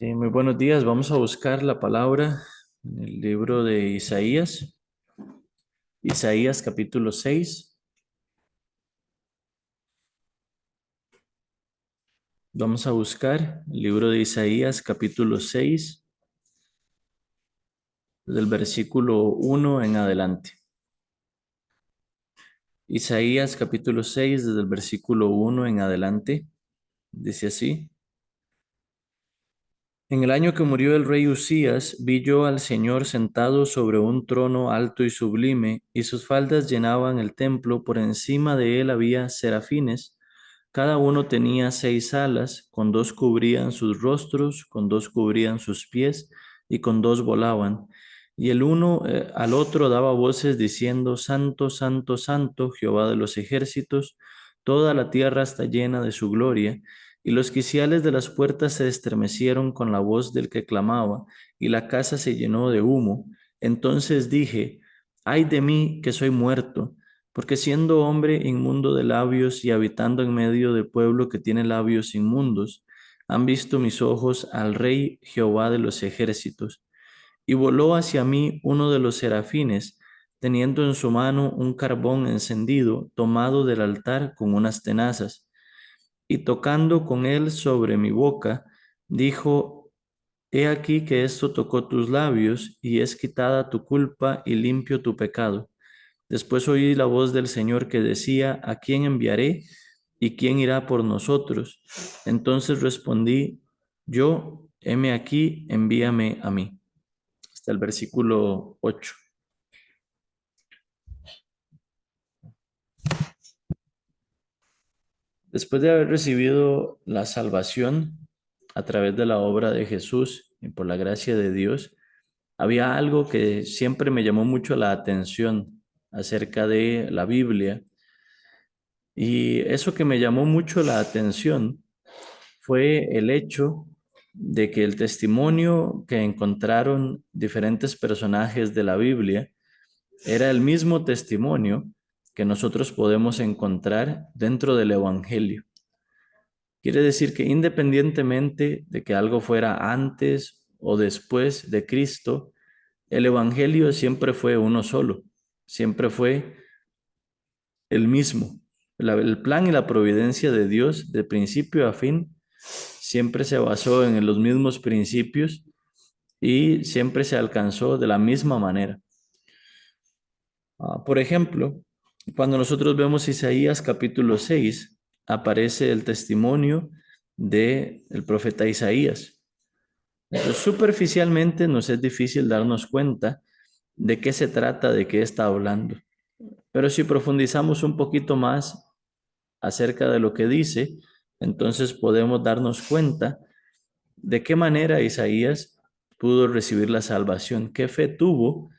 Sí, muy buenos días. Vamos a buscar la palabra en el libro de Isaías, Isaías capítulo 6. Vamos a buscar el libro de Isaías capítulo 6, del versículo 1 en adelante. Isaías capítulo 6, desde el versículo 1 en adelante, dice así: En el año que murió el rey Usías, vi yo al Señor sentado sobre un trono alto y sublime, y sus faldas llenaban el templo. Por encima de él había serafines. Cada uno tenía 6 alas, con 2 cubrían sus rostros, con 2 cubrían sus pies, y con 2 volaban. Y el uno al otro daba voces diciendo: Santo, Santo, Santo, Jehová de los ejércitos, toda la tierra está llena de su gloria. Y los quiciales de las puertas se estremecieron con la voz del que clamaba, y la casa se llenó de humo. Entonces dije: Ay de mí, que soy muerto, porque siendo hombre inmundo de labios y habitando en medio de pueblo que tiene labios inmundos, han visto mis ojos al Rey Jehová de los ejércitos. Y voló hacia mí uno de los serafines, teniendo en su mano un carbón encendido, tomado del altar con unas tenazas, y tocando con él sobre mi boca, dijo: He aquí que esto tocó tus labios, y es quitada tu culpa y limpio tu pecado. Después oí la voz del Señor que decía: ¿A quién enviaré? ¿Y quién irá por nosotros? Entonces respondí yo: heme aquí, envíame a mí. Hasta el versículo 8. Después de haber recibido la salvación a través de la obra de Jesús y por la gracia de Dios, había algo que siempre me llamó mucho la atención acerca de la Biblia. Y eso que me llamó mucho la atención fue el hecho de que el testimonio que encontraron diferentes personajes de la Biblia era el mismo testimonio que nosotros podemos encontrar dentro del Evangelio. Quiere decir que independientemente de que algo fuera antes o después de Cristo, el Evangelio siempre fue uno solo, siempre fue el mismo. El plan y la providencia de Dios, de principio a fin, siempre se basó en los mismos principios y siempre se alcanzó de la misma manera. Por ejemplo, cuando nosotros vemos Isaías capítulo 6, aparece el testimonio del profeta Isaías. Entonces, superficialmente nos es difícil darnos cuenta de qué se trata, de qué está hablando. Pero si profundizamos un poquito más acerca de lo que dice, entonces podemos darnos cuenta de qué manera Isaías pudo recibir la salvación, qué fe tuvo.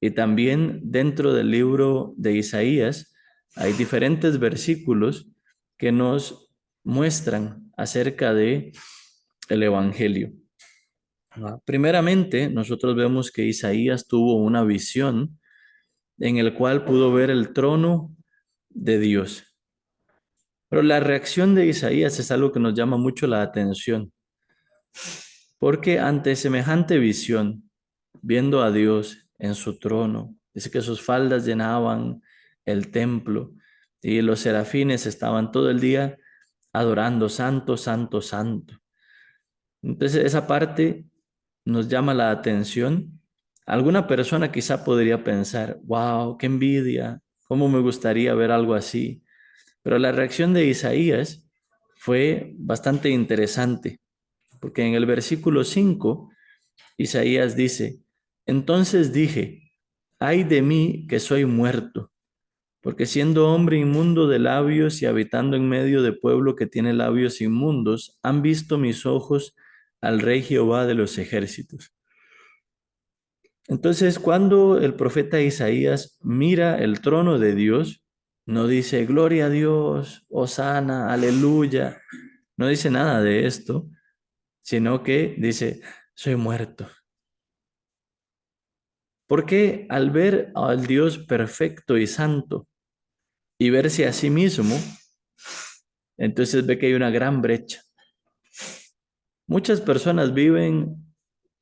Y también dentro del libro de Isaías hay diferentes versículos que nos muestran acerca de el evangelio. Primeramente, nosotros vemos que Isaías tuvo una visión en el cual pudo ver el trono de Dios. Pero la reacción de Isaías es algo que nos llama mucho la atención, porque ante semejante visión, viendo a Dios en su trono, dice que sus faldas llenaban el templo y los serafines estaban todo el día adorando: Santo, Santo, Santo. Entonces esa parte nos llama la atención. Alguna persona quizá podría pensar: wow, qué envidia, cómo me gustaría ver algo así. Pero la reacción de Isaías fue bastante interesante, porque en el versículo 5 Isaías dice: Entonces dije: Ay de mí, que soy muerto, porque siendo hombre inmundo de labios y habitando en medio de pueblo que tiene labios inmundos, han visto mis ojos al Rey Jehová de los ejércitos. Entonces, cuando el profeta Isaías mira el trono de Dios, no dice: Gloria a Dios, hosana, aleluya. No dice nada de esto, sino que dice: Soy muerto. Porque al ver al Dios perfecto y santo y verse a sí mismo, entonces ve que hay una gran brecha. Muchas personas viven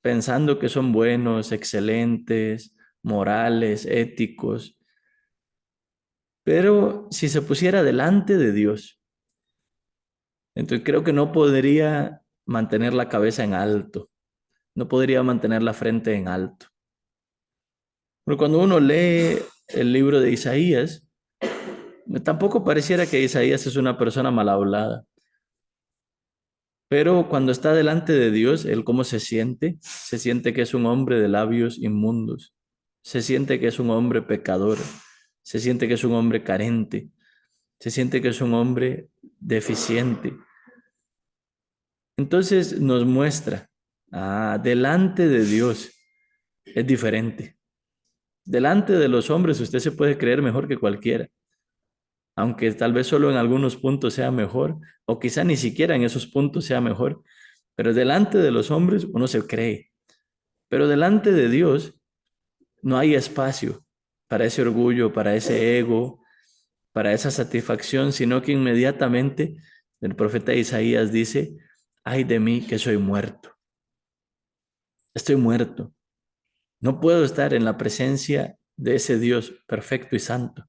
pensando que son buenos, excelentes, morales, éticos, pero si se pusiera delante de Dios, entonces creo que no podría mantener la cabeza en alto, no podría mantener la frente en alto. Pero cuando uno lee el libro de Isaías, tampoco pareciera que Isaías es una persona mal hablada. Pero cuando está delante de Dios, él cómo se siente? Se siente que es un hombre de labios inmundos. Se siente que es un hombre pecador. Se siente que es un hombre carente. Se siente que es un hombre deficiente. Entonces nos muestra, delante de Dios es diferente. Delante de los hombres usted se puede creer mejor que cualquiera, aunque tal vez solo en algunos puntos sea mejor, o quizá ni siquiera en esos puntos sea mejor, pero delante de los hombres uno se cree, pero delante de Dios no hay espacio para ese orgullo, para ese ego, para esa satisfacción, sino que inmediatamente el profeta Isaías dice, ay de mí que soy muerto, estoy muerto, no puedo estar en la presencia de ese Dios perfecto y santo.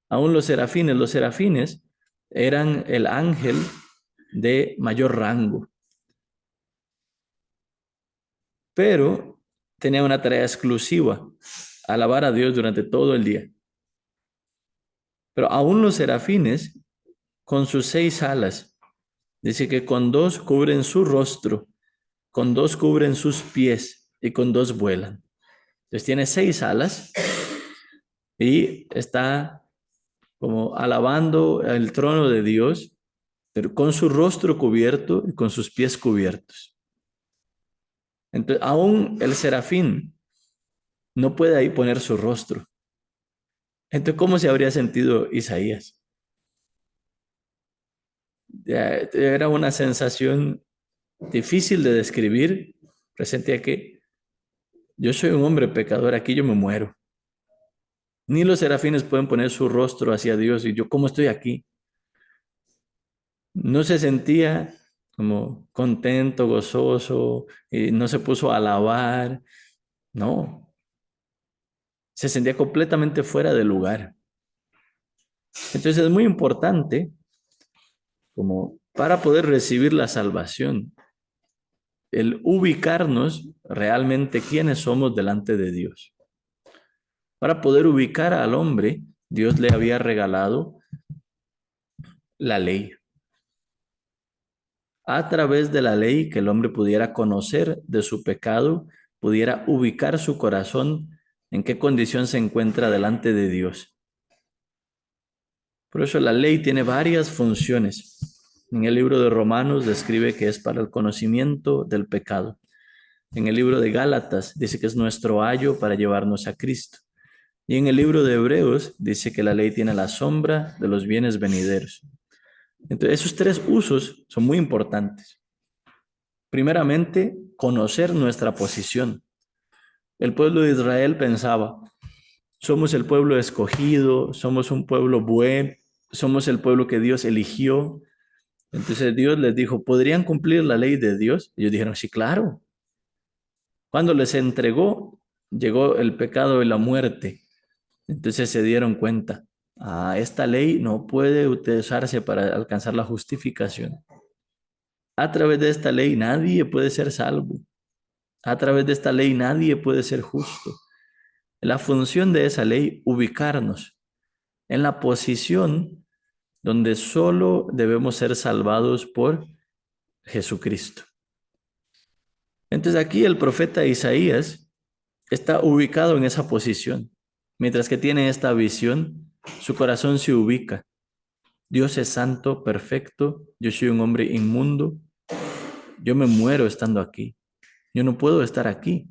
Aún los serafines eran el ángel de mayor rango, pero tenían una tarea exclusiva, alabar a Dios durante todo el día. Pero aún los serafines, con sus 6 alas, dice que con 2 cubren su rostro, con 2 cubren sus pies y con 2 vuelan. Entonces tiene 6 alas y está como alabando el trono de Dios, pero con su rostro cubierto y con sus pies cubiertos. Entonces, aún el serafín no puede ahí poner su rostro. Entonces, ¿cómo se habría sentido Isaías? Era una sensación difícil de describir. Presentía que yo soy un hombre pecador, aquí yo me muero. Ni los serafines pueden poner su rostro hacia Dios y yo, ¿cómo estoy aquí? No se sentía como contento, gozoso, y no se puso a alabar, no, se sentía completamente fuera de lugar. Entonces es muy importante como para poder recibir la salvación, el ubicarnos realmente quiénes somos delante de Dios. Para poder ubicar al hombre, Dios le había regalado la ley. A través de la ley que el hombre pudiera conocer de su pecado, pudiera ubicar su corazón en qué condición se encuentra delante de Dios. Por eso la ley tiene varias funciones. En el libro de Romanos describe que es para el conocimiento del pecado. En el libro de Gálatas dice que es nuestro ayo para llevarnos a Cristo. Y en el libro de Hebreos dice que la ley tiene la sombra de los bienes venideros. Entonces, esos 3 usos son muy importantes. Primeramente, conocer nuestra posición. El pueblo de Israel pensaba, somos el pueblo escogido, somos un pueblo bueno, somos el pueblo que Dios eligió. Entonces Dios les dijo, ¿podrían cumplir la ley de Dios? Ellos dijeron, sí, claro. Cuando les entregó, llegó el pecado y la muerte. Entonces se dieron cuenta, esta ley no puede utilizarse para alcanzar la justificación. A través de esta ley nadie puede ser salvo. A través de esta ley nadie puede ser justo. La función de esa ley, ubicarnos en la posición donde solo debemos ser salvados por Jesucristo. Entonces aquí el profeta Isaías está ubicado en esa posición. Mientras que tiene esta visión, su corazón se ubica. Dios es santo, perfecto, yo soy un hombre inmundo, yo me muero estando aquí, yo no puedo estar aquí.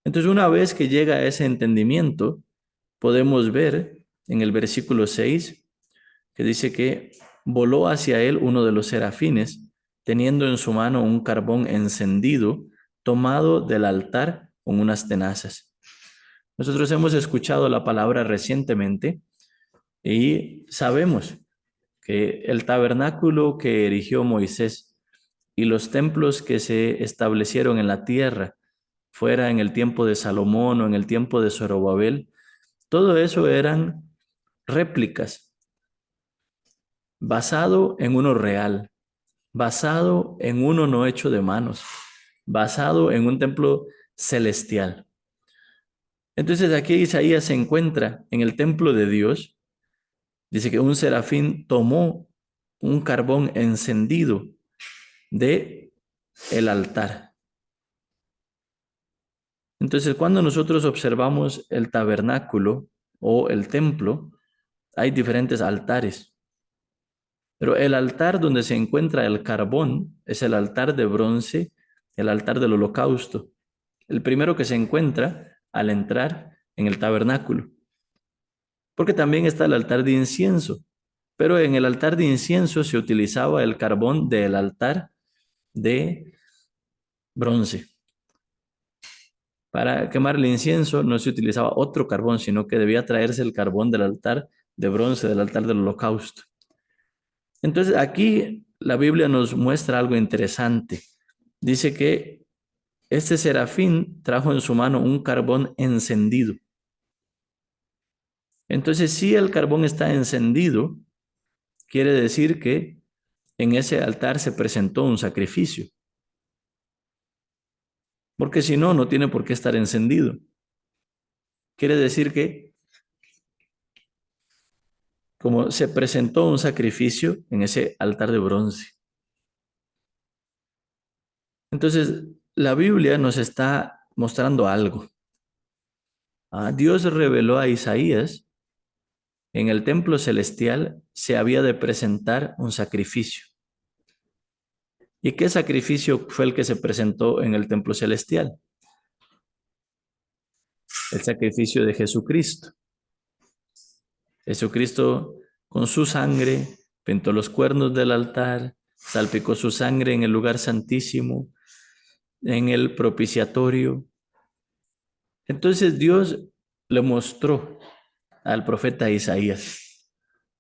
Entonces una vez que llega a ese entendimiento, podemos ver en el versículo 6 que dice que voló hacia él uno de los serafines, teniendo en su mano un carbón encendido, tomado del altar con unas tenazas. Nosotros hemos escuchado la palabra recientemente y sabemos que el tabernáculo que erigió Moisés y los templos que se establecieron en la tierra, fuera en el tiempo de Salomón o en el tiempo de Zorobabel, todo eso eran réplicas, basado en uno real, basado en uno no hecho de manos, basado en un templo celestial. Entonces aquí Isaías se encuentra en el templo de Dios. Dice que un serafín tomó un carbón encendido de el altar. Entonces, cuando nosotros observamos el tabernáculo o el templo, hay diferentes altares. Pero el altar donde se encuentra el carbón es el altar de bronce, el altar del holocausto. El primero que se encuentra al entrar en el tabernáculo. Porque también está el altar de incienso. Pero en el altar de incienso se utilizaba el carbón del altar de bronce. Para quemar el incienso no se utilizaba otro carbón, sino que debía traerse el carbón del altar de bronce, del altar del holocausto. Entonces aquí la Biblia nos muestra algo interesante. Dice que este serafín trajo en su mano un carbón encendido. Entonces, si el carbón está encendido, quiere decir que en ese altar se presentó un sacrificio. Porque si no, no tiene por qué estar encendido. Quiere decir que como se presentó un sacrificio en ese altar de bronce. Entonces, la Biblia nos está mostrando algo. Dios reveló a Isaías en el templo celestial se había de presentar un sacrificio. ¿Y qué sacrificio fue el que se presentó en el templo celestial? El sacrificio de Jesucristo. Jesucristo con su sangre pintó los cuernos del altar, salpicó su sangre en el lugar santísimo, en el propiciatorio. Entonces Dios le mostró al profeta Isaías,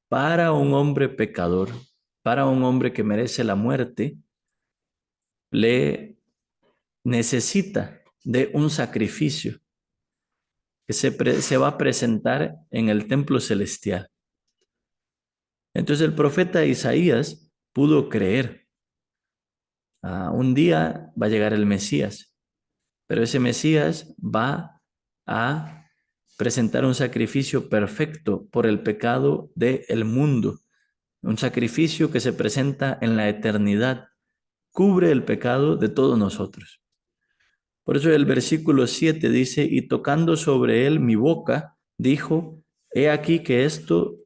para un hombre pecador, para un hombre que merece la muerte, le necesita de un sacrificio que se va a presentar en el templo celestial. Entonces el profeta Isaías pudo creer. Un día va a llegar el Mesías, pero ese Mesías va a presentar un sacrificio perfecto por el pecado del mundo, un sacrificio que se presenta en la eternidad, cubre el pecado de todos nosotros. Por eso el versículo 7 dice, y tocando sobre él mi boca, dijo, he aquí que esto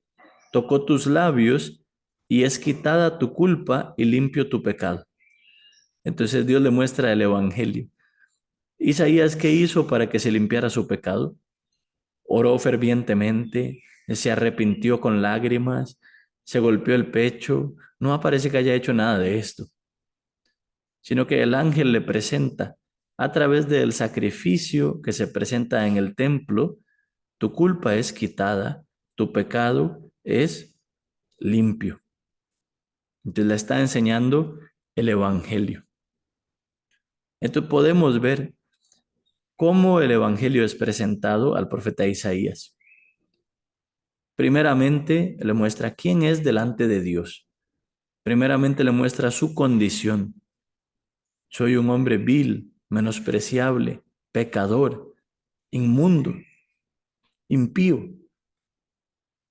tocó tus labios y es quitada tu culpa y limpio tu pecado. Entonces Dios le muestra el evangelio. Isaías, ¿qué hizo para que se limpiara su pecado? Oró fervientemente, se arrepintió con lágrimas, se golpeó el pecho. No aparece que haya hecho nada de esto, sino que el ángel le presenta a través del sacrificio que se presenta en el templo, tu culpa es quitada, tu pecado es limpio. Entonces le está enseñando el evangelio. Entonces podemos ver cómo el evangelio es presentado al profeta Isaías. Primeramente le muestra quién es delante de Dios. Primeramente le muestra su condición. Soy un hombre vil, menospreciable, pecador, inmundo, impío.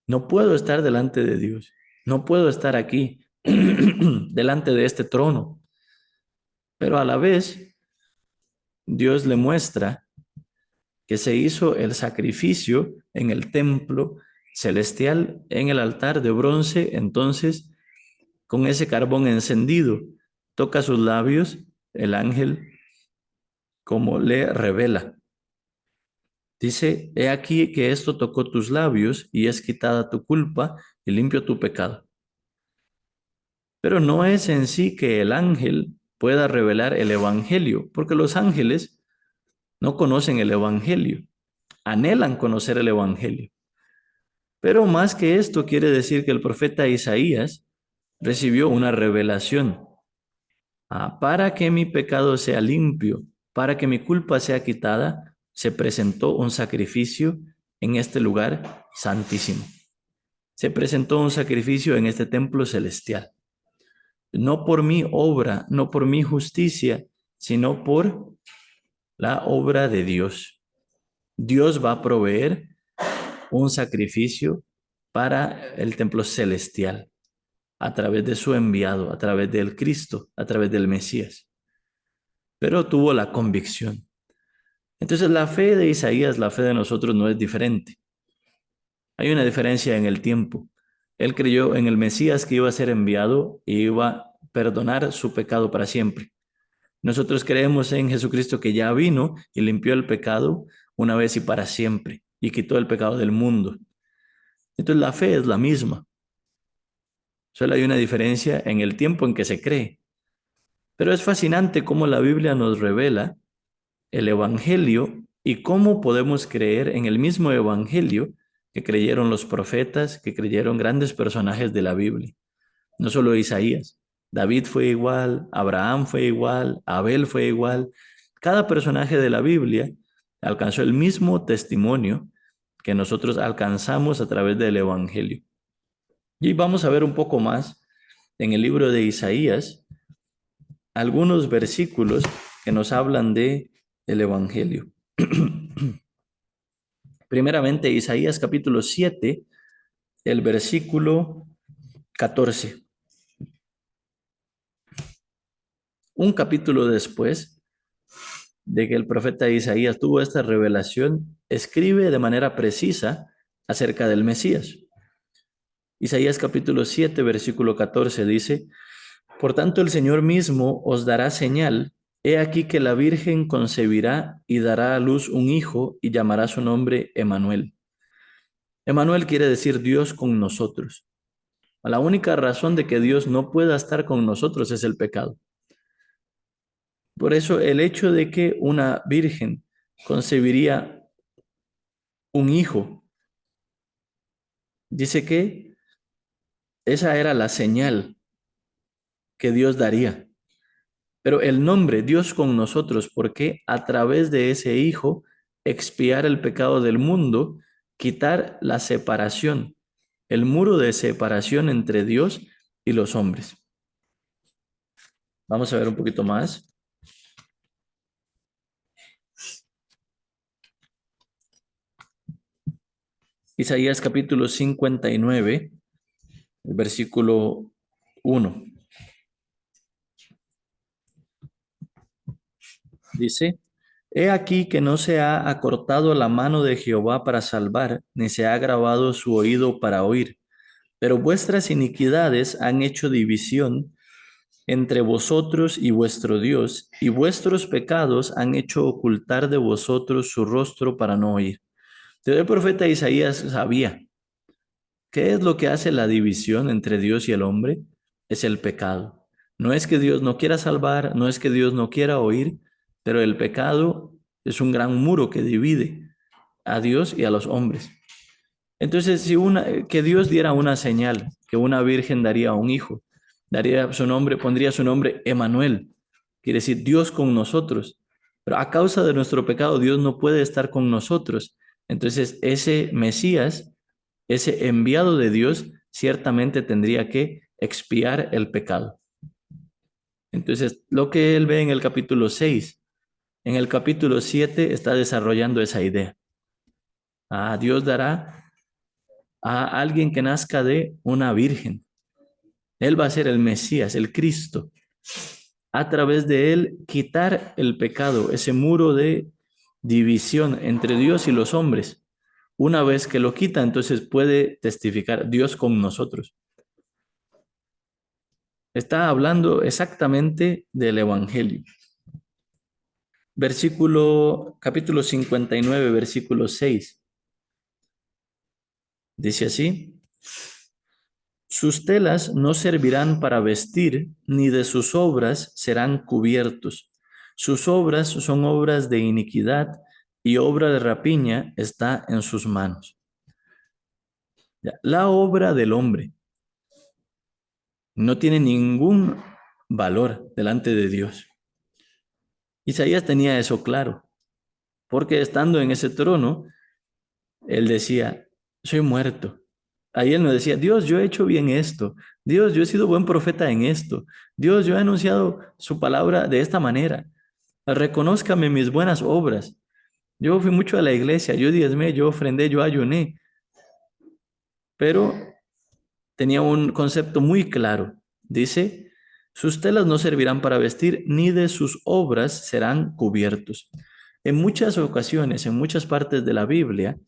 No puedo estar delante de Dios. No puedo estar aquí, delante de este trono. Pero a la vez, Dios le muestra que se hizo el sacrificio en el templo celestial, en el altar de bronce. Entonces, con ese carbón encendido, toca sus labios, el ángel, como le revela. Dice, he aquí que esto tocó tus labios y es quitada tu culpa y limpio tu pecado. Pero no es en sí que el ángel pueda revelar el evangelio, porque los ángeles no conocen el evangelio, anhelan conocer el evangelio. Pero más que esto quiere decir que el profeta Isaías recibió una revelación. Para que mi pecado sea limpio, para que mi culpa sea quitada, se presentó un sacrificio en este lugar santísimo. Se presentó un sacrificio en este templo celestial. No por mi obra, no por mi justicia, sino por la obra de Dios. Dios va a proveer un sacrificio para el templo celestial a través de su enviado, a través del Cristo, a través del Mesías. Pero tuvo la convicción. Entonces la fe de Isaías, la fe de nosotros no es diferente. Hay una diferencia en el tiempo. Él creyó en el Mesías que iba a ser enviado y iba a perdonar su pecado para siempre. Nosotros creemos en Jesucristo que ya vino y limpió el pecado una vez y para siempre y quitó el pecado del mundo. Entonces la fe es la misma. Solo hay una diferencia en el tiempo en que se cree. Pero es fascinante cómo la Biblia nos revela el Evangelio y cómo podemos creer en el mismo Evangelio que creyeron los profetas, que creyeron grandes personajes de la Biblia. No solo Isaías. David fue igual, Abraham fue igual, Abel fue igual. Cada personaje de la Biblia alcanzó el mismo testimonio que nosotros alcanzamos a través del Evangelio. Y vamos a ver un poco más en el libro de Isaías algunos versículos que nos hablan de el Evangelio. Primeramente, Isaías capítulo 7, el versículo 14. Un capítulo después de que el profeta Isaías tuvo esta revelación, escribe de manera precisa acerca del Mesías. Isaías capítulo 7, versículo 14 dice: Por tanto el Señor mismo os dará señal. He aquí que la Virgen concebirá y dará a luz un hijo y llamará su nombre Emmanuel. Emmanuel quiere decir Dios con nosotros. La única razón de que Dios no pueda estar con nosotros es el pecado. Por eso el hecho de que una virgen concebiría un hijo, dice que esa era la señal que Dios daría. Pero el nombre Dios con nosotros, porque a través de ese hijo expiar el pecado del mundo, quitar la separación, el muro de separación entre Dios y los hombres. Vamos a ver un poquito más. Isaías capítulo 59, el versículo 1. Dice: He aquí que no se ha acortado la mano de Jehová para salvar, ni se ha agravado su oído para oír, pero vuestras iniquidades han hecho división entre vosotros y vuestro Dios, y vuestros pecados han hecho ocultar de vosotros su rostro para no oír. Entonces el profeta Isaías sabía qué es lo que hace la división entre Dios y el hombre. Es el pecado. No es que Dios no quiera salvar, no es que Dios no quiera oír, pero el pecado es un gran muro que divide a Dios y a los hombres. Entonces, si que Dios diera una señal, que una virgen daría un hijo, daría su nombre, pondría su nombre Emmanuel, quiere decir Dios con nosotros. Pero a causa de nuestro pecado, Dios no puede estar con nosotros. Entonces, ese Mesías, ese enviado de Dios, ciertamente tendría que expiar el pecado. Entonces, lo que él ve en el capítulo 6, en el capítulo 7 está desarrollando esa idea. Dios dará a alguien que nazca de una virgen. Él va a ser el Mesías, el Cristo. A través de él quitar el pecado, ese muro de división entre Dios y los hombres. Una vez que lo quita, entonces puede testificar Dios con nosotros. Está hablando exactamente del Evangelio. Capítulo 59, versículo 6. Dice así: Sus telas no servirán para vestir, ni de sus obras serán cubiertos. Sus obras son obras de iniquidad, y obra de rapiña está en sus manos. La obra del hombre no tiene ningún valor delante de Dios. Isaías tenía eso claro, porque estando en ese trono, él decía, soy muerto. Ahí él no decía, Dios, yo he hecho bien esto. Dios, yo he sido buen profeta en esto. Dios, yo he anunciado su palabra de esta manera. Reconózcame mis buenas obras. Yo fui mucho a la iglesia, yo diezmé, yo ofrendé, yo ayuné. Pero tenía un concepto muy claro. Dice, sus telas no servirán para vestir, ni de sus obras serán cubiertos. En muchas ocasiones, en muchas partes de la Biblia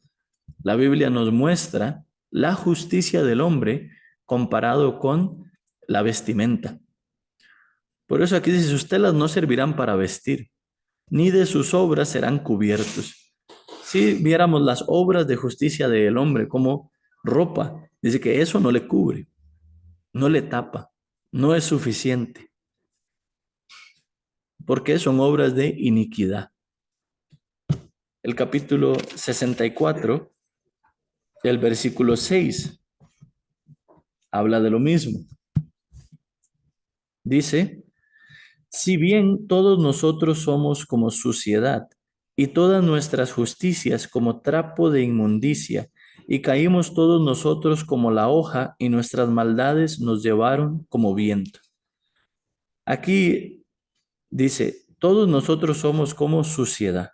nos muestra la justicia del hombre comparado con la vestimenta. Por eso aquí dice, sus telas no servirán para vestir, ni de sus obras serán cubiertos. Si viéramos las obras de justicia del hombre como ropa, dice que eso no le cubre, no le tapa, no es suficiente, porque son obras de iniquidad. El capítulo 64, el versículo 6, habla de lo mismo. Dice, si bien todos nosotros somos como suciedad, y todas nuestras justicias como trapo de inmundicia, y caímos todos nosotros como la hoja, y nuestras maldades nos llevaron como viento. Aquí dice, todos nosotros somos como suciedad.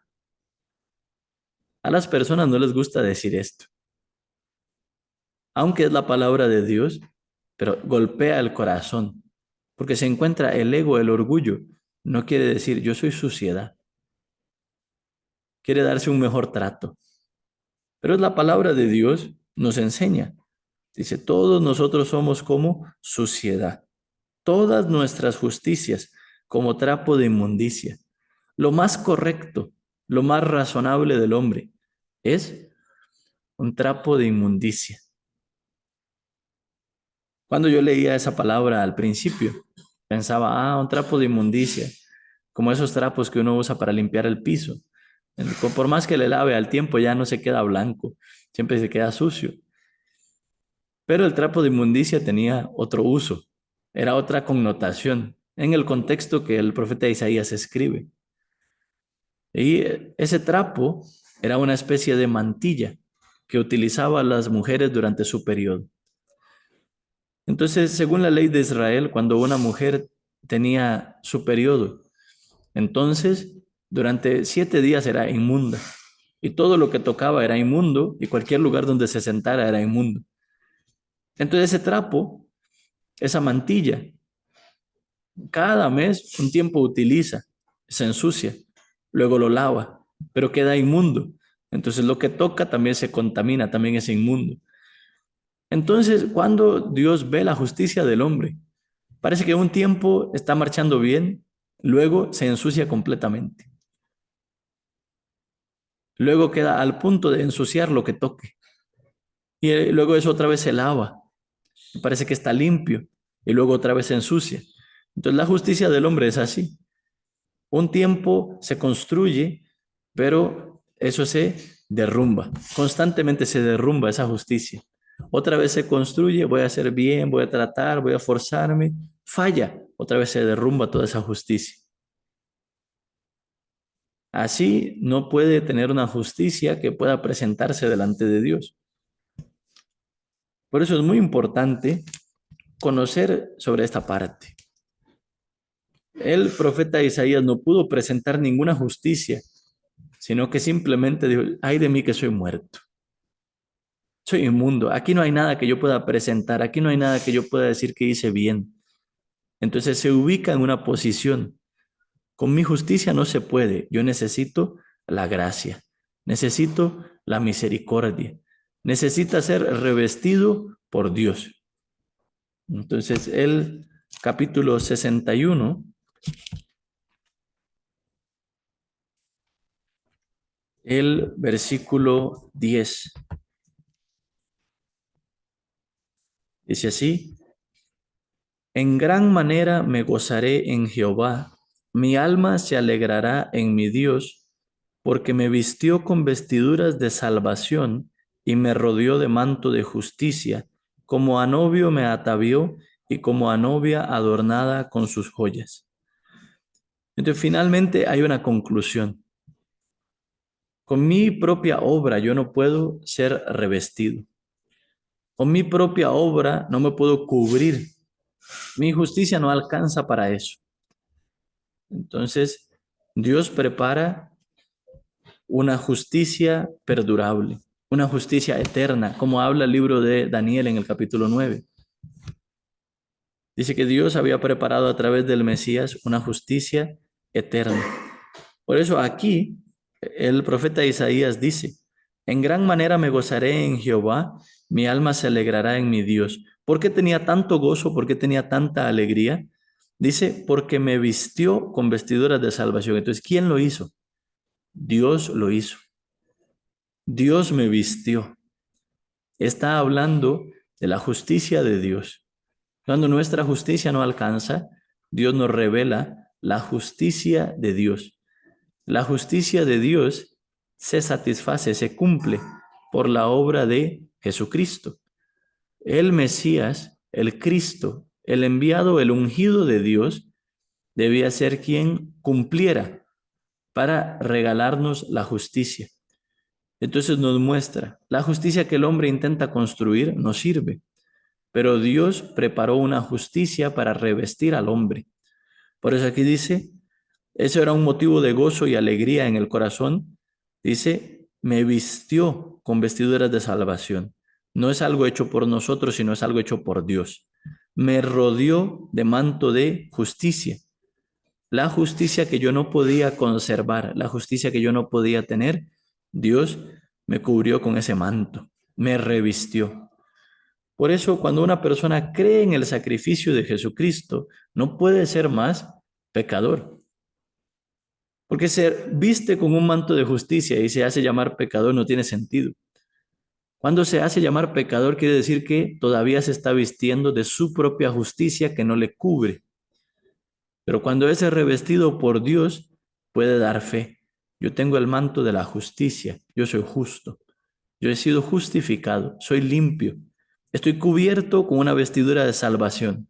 A las personas no les gusta decir esto, aunque es la palabra de Dios, pero golpea el corazón, porque se encuentra el ego, el orgullo. No quiere decir yo soy suciedad, quiere darse un mejor trato. Pero es la palabra de Dios nos enseña. Dice, todos nosotros somos como suciedad, todas nuestras justicias como trapo de inmundicia. Lo más correcto, lo más razonable del hombre es un trapo de inmundicia. Cuando yo leía esa palabra al principio, pensaba, un trapo de inmundicia, como esos trapos que uno usa para limpiar el piso. Por más que le lave al tiempo, ya no se queda blanco, siempre se queda sucio. Pero el trapo de inmundicia tenía otro uso, era otra connotación en el contexto que el profeta Isaías escribe. Y ese trapo era una especie de mantilla que utilizaban las mujeres durante su periodo. Entonces, según la ley de Israel, cuando una mujer tenía su periodo, entonces durante 7 días era inmunda. Y todo lo que tocaba era inmundo y cualquier lugar donde se sentara era inmundo. Entonces ese trapo, esa mantilla, cada mes un tiempo utiliza, se ensucia, luego lo lava, pero queda inmundo. Entonces lo que toca también se contamina, también es inmundo. Entonces, cuando Dios ve la justicia del hombre, parece que un tiempo está marchando bien, luego se ensucia completamente. Luego queda al punto de ensuciar lo que toque. Y luego eso otra vez se lava. Parece que está limpio y luego otra vez se ensucia. Entonces la justicia del hombre es así. Un tiempo se construye, pero eso se derrumba. Constantemente se derrumba esa justicia. Otra vez se construye, voy a hacer bien, voy a tratar, voy a forzarme. Falla, otra vez se derrumba toda esa justicia. Así no puede tener una justicia que pueda presentarse delante de Dios. Por eso es muy importante conocer sobre esta parte. El profeta Isaías no pudo presentar ninguna justicia, sino que simplemente dijo, ay de mí que soy muerto. Soy inmundo. Aquí no hay nada que yo pueda presentar. Aquí no hay nada que yo pueda decir que hice bien. Entonces se ubica en una posición. Con mi justicia no se puede. Yo necesito la gracia. Necesito la misericordia. Necesita ser revestido por Dios. Entonces el capítulo 61, el versículo 10. Dice así, en gran manera me gozaré en Jehová, mi alma se alegrará en mi Dios, porque me vistió con vestiduras de salvación y me rodeó de manto de justicia, como a novio me atavió y como a novia adornada con sus joyas. Entonces, finalmente hay una conclusión. Con mi propia obra yo no puedo ser revestido. Con mi propia obra no me puedo cubrir. Mi justicia no alcanza para eso. Entonces, Dios prepara una justicia perdurable, una justicia eterna, como habla el libro de Daniel en el capítulo 9. Dice que Dios había preparado a través del Mesías una justicia eterna. Por eso aquí el profeta Isaías dice, en gran manera me gozaré en Jehová, mi alma se alegrará en mi Dios. ¿Por qué tenía tanto gozo? ¿Por qué tenía tanta alegría? Dice, porque me vistió con vestiduras de salvación. Entonces, ¿quién lo hizo? Dios lo hizo. Dios me vistió. Está hablando de la justicia de Dios. Cuando nuestra justicia no alcanza, Dios nos revela la justicia de Dios. La justicia de Dios se satisface, se cumple por la obra de Jesucristo. El Mesías, el Cristo, el enviado, el ungido de Dios, debía ser quien cumpliera para regalarnos la justicia. Entonces nos muestra, la justicia que el hombre intenta construir no sirve, pero Dios preparó una justicia para revestir al hombre. Por eso aquí dice, eso era un motivo de gozo y alegría en el corazón. Dice, me vistió con vestiduras de salvación. No es algo hecho por nosotros, sino es algo hecho por Dios. Me rodeó de manto de justicia. La justicia que yo no podía conservar, la justicia que yo no podía tener, Dios me cubrió con ese manto, me revistió. Por eso, cuando una persona cree en el sacrificio de Jesucristo, no puede ser más pecador. Porque ser viste con un manto de justicia y se hace llamar pecador no tiene sentido. Cuando se hace llamar pecador quiere decir que todavía se está vistiendo de su propia justicia que no le cubre. Pero cuando es revestido por Dios, puede dar fe. Yo tengo el manto de la justicia, yo soy justo, yo he sido justificado, soy limpio, estoy cubierto con una vestidura de salvación.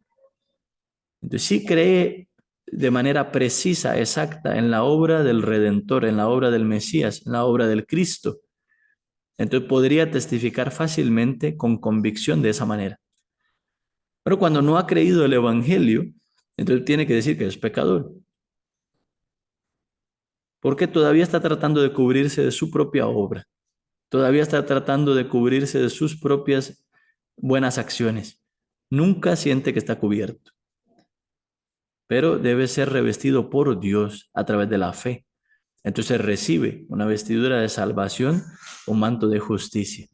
Entonces, sí cree de manera precisa, exacta, en la obra del Redentor, en la obra del Mesías, en la obra del Cristo. Entonces podría testificar fácilmente con convicción de esa manera. Pero cuando no ha creído el Evangelio, entonces tiene que decir que es pecador. Porque todavía está tratando de cubrirse de su propia obra. Todavía está tratando de cubrirse de sus propias buenas acciones. Nunca siente que está cubierto. Pero debe ser revestido por Dios a través de la fe. Entonces recibe una vestidura de salvación, un manto de justicia.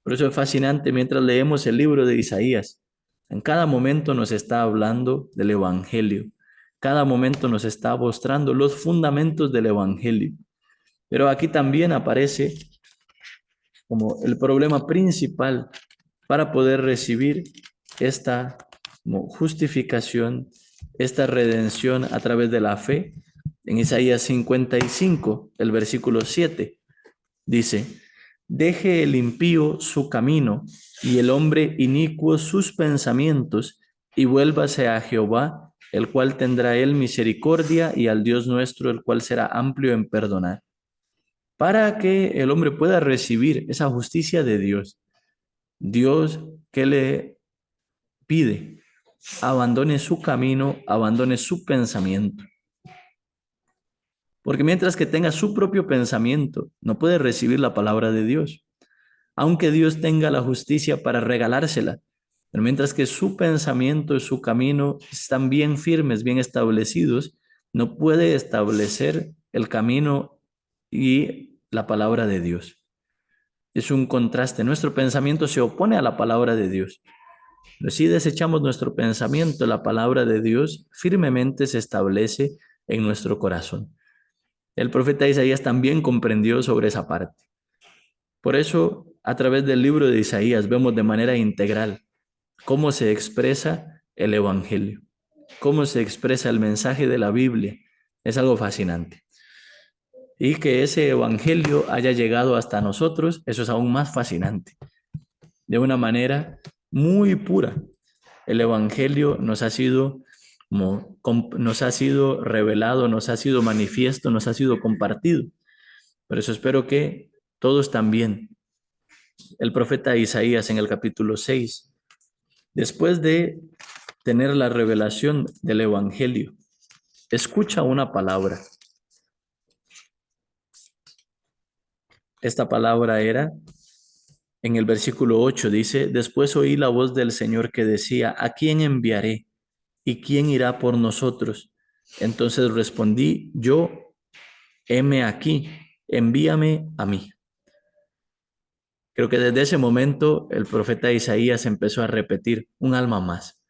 Por eso es fascinante mientras leemos el libro de Isaías. En cada momento nos está hablando del Evangelio. Cada momento nos está mostrando los fundamentos del Evangelio. Pero aquí también aparece como el problema principal para poder recibir esta justificación, esta redención a través de la fe. En Isaías 55, el versículo 7, dice, deje el impío su camino y el hombre inicuo sus pensamientos y vuélvase a Jehová, el cual tendrá él misericordia, y al Dios nuestro, el cual será amplio en perdonar. Para que el hombre pueda recibir esa justicia de Dios, Dios, ¿qué le pide? Abandone su camino, abandone su pensamiento. Porque mientras que tenga su propio pensamiento, no puede recibir la palabra de Dios. Aunque Dios tenga la justicia para regalársela, pero mientras que su pensamiento y su camino están bien firmes, bien establecidos, no puede establecer el camino y la palabra de Dios. Es un contraste. Nuestro pensamiento se opone a la palabra de Dios. Pero si desechamos nuestro pensamiento, la palabra de Dios firmemente se establece en nuestro corazón. El profeta Isaías también comprendió sobre esa parte. Por eso, a través del libro de Isaías vemos de manera integral cómo se expresa el Evangelio, cómo se expresa el mensaje de la Biblia. Es algo fascinante. Y que ese Evangelio haya llegado hasta nosotros, eso es aún más fascinante. De una manera muy pura. el Evangelio nos ha sido, nos ha sido revelado, nos ha sido manifiesto, nos ha sido compartido. Por eso espero que todos también. El profeta Isaías en el capítulo 6, después de tener la revelación del Evangelio, escucha una palabra. Esta palabra era, en el versículo 8 dice, después oí la voz del Señor que decía, ¿a quién enviaré? ¿Y quién irá por nosotros? Entonces respondí, yo, heme aquí, envíame a mí. Creo que desde ese momento el profeta Isaías empezó a repetir, un alma más.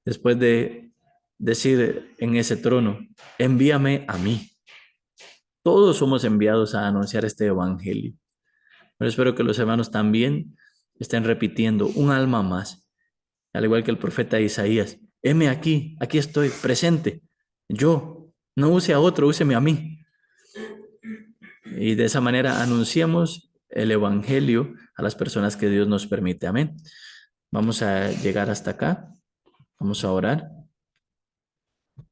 Después de decir en ese trono, envíame a mí. Todos somos enviados a anunciar este evangelio. Pero espero que los hermanos también estén repitiendo, un alma más, al igual que el profeta Isaías. Heme aquí, aquí estoy, presente. Yo, no use a otro, úseme a mí. Y de esa manera anunciamos el evangelio a las personas que Dios nos permite. Amén. Vamos a llegar hasta acá. Vamos a orar.